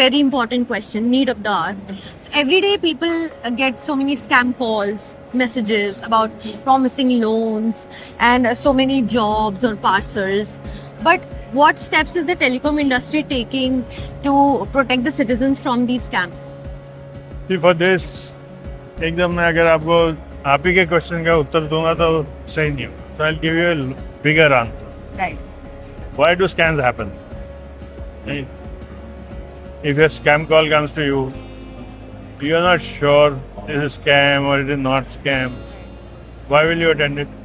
very important question, need of the hour. Every day people get so many scam calls, messages about promising loans and so many jobs or parcels. But what steps is the telecom industry taking to protect the citizens from these scams? See, for this, एकदम मैं अगर आपको आप ही के question का उत्तर दूंगा तो सही नहीं होगा. So I'll give you a bigger answer. Right. Why do scams happen? If a scam call comes to you, you are not sure it is a scam or it is not scam. Why will you attend it?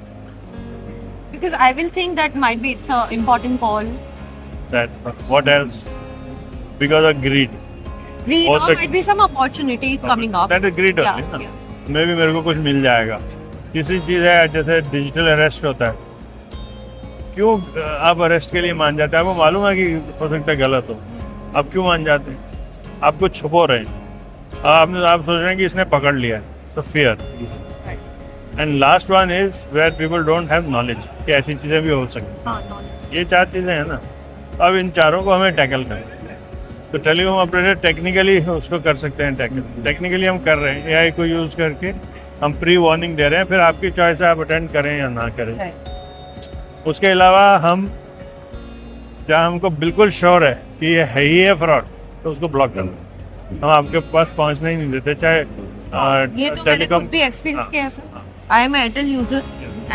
Because I will think that might be it's an important call. That what else? Because of greed. Greed हो or सक- might be some opportunity coming up. That is greed Yeah, only, ना. yeah. मैं भी मेरे को कुछ मिल जाएगा. तीसरी चीज है जैसे डिजिटल अरेस्ट होता है. क्यों आप अरेस्ट के लिए मान जाते हैं? आपको मालूम है कि हो सकता है गलत हो. आप क्यों मान जाते हैं? आप कुछ छुपो रहे हैं. आप सोच रहे हैं कि इसने पकड़ लिया है. तो fear. And last one is where people don't have knowledge कि ऐसी चीजें भी हो सकती हाँ, हैं. ये 4 चीजें हैं ना. अब इन चारों को हमें टैकल करें. तो टेलीकॉम ऑपरेटर टेक्निकली उसको कर सकते हैं. टेक्निकली हम कर रहे हैं. एआई को यूज करके हम प्री वार्निंग दे रहे हैं. फिर आपकी चॉइस है आप अटेंड करें या ना करें. उसके अलावा हम जहाँ हमको बिल्कुल श्योर है कि ये है ही है फ्रॉड, तो उसको ब्लॉक कर दें. हम आपके पास पहुँचना ही नहीं देते. चाहे ये तो मैंने खुद भी एक्सपीरियंस किया है sir. I am an Airtel user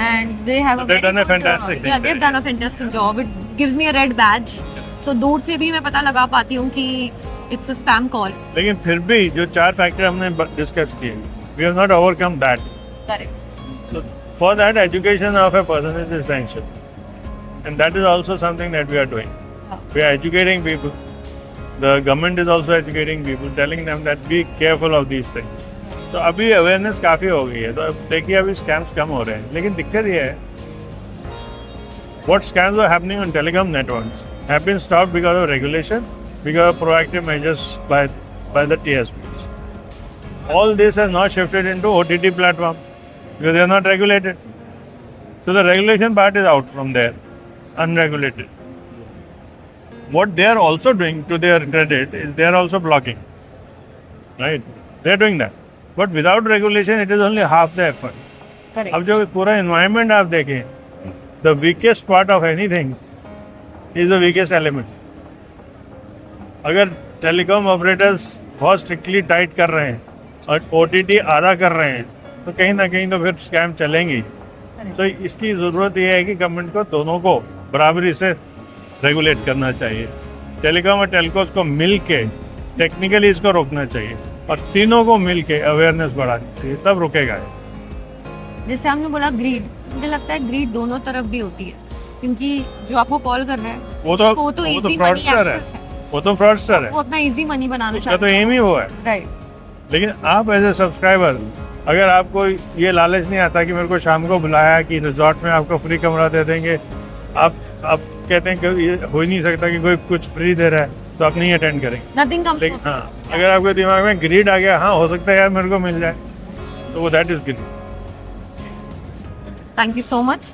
and they have a They've very done a good, fantastic thing. yeah, they've done a fantastic job. It gives me a red badge. So दूर से भी मैं पता लगा पाती हूँ कि it's a spam call. लेकिन फिर भी जो 4 फैक्टर हमने डिस्कस किए, we have not overcome that. Correct. So for that, education of a person is essential, and that is also something that we are doing. We are educating people. The government is also educating people, telling them that be careful of these things. तो अभी awareness काफ़ी हो गई है. तो अब देखिए अभी स्कैम्स कम हो रहे हैं. लेकिन दिक्कत ये है, what scams are happening on telecom networks have been stopped because of regulation, because of proactive measures by the TSPs. All this has now shifted into OTT platform because they are not regulated. So the regulation part is out from there, unregulated. What they are also doing, to their credit, is they are also blocking. Right? They are doing that. But without regulation, it is only half the effort. Correct. अब जो पूरा environment आप देखें, the weakest part of anything is the weakest element. अगर telecom operators बहुत strictly tight कर रहे हैं और OTT आधा कर रहे हैं, तो कहीं ना कहीं तो फिर स्कैम चलेंगी. तो इसकी ज़रूरत ये है कि गवर्नमेंट को दोनों को बराबरी से रेगुलेट करना चाहिए. टेलीकॉम और टेलकोस को मिल के टेक्निकली इसको रोकना चाहिए और तीनों को मिल के अवेयरनेस बढ़ानी चाहिए, तब रुकेगा. जैसे आपने बोला ग्रीड, मुझे लगता है ग्रीड दोनों तरफ भी होती है, क्योंकि जो आपको कॉल कर रहा है वो तो easy money फ्रॉडस्टर है. access है. वो तो फ्रॉडस्टर है. वो उतना इजी मनी बनाना उसका तो चाहता है. एम ही वो है. राइट. लेकिन आप एज ए सब्सक्राइबर, अगर आपको ये लालच नहीं आता कि मेरे को शाम को बुलाया कि रिजॉर्ट में आपको फ्री कमरा दे देंगे, आप कहते हैं कि ये हो ही नहीं सकता कि कोई कुछ फ्री दे रहा है, तो आप नहीं अटेंड करेंगे. Nothing comes. लेकिन हाँ, अगर आपके दिमाग में ग्रीड आ गया, हाँ हो सकता है यार मेरे को मिल जाए, तो वो that is greed. Thank you so much.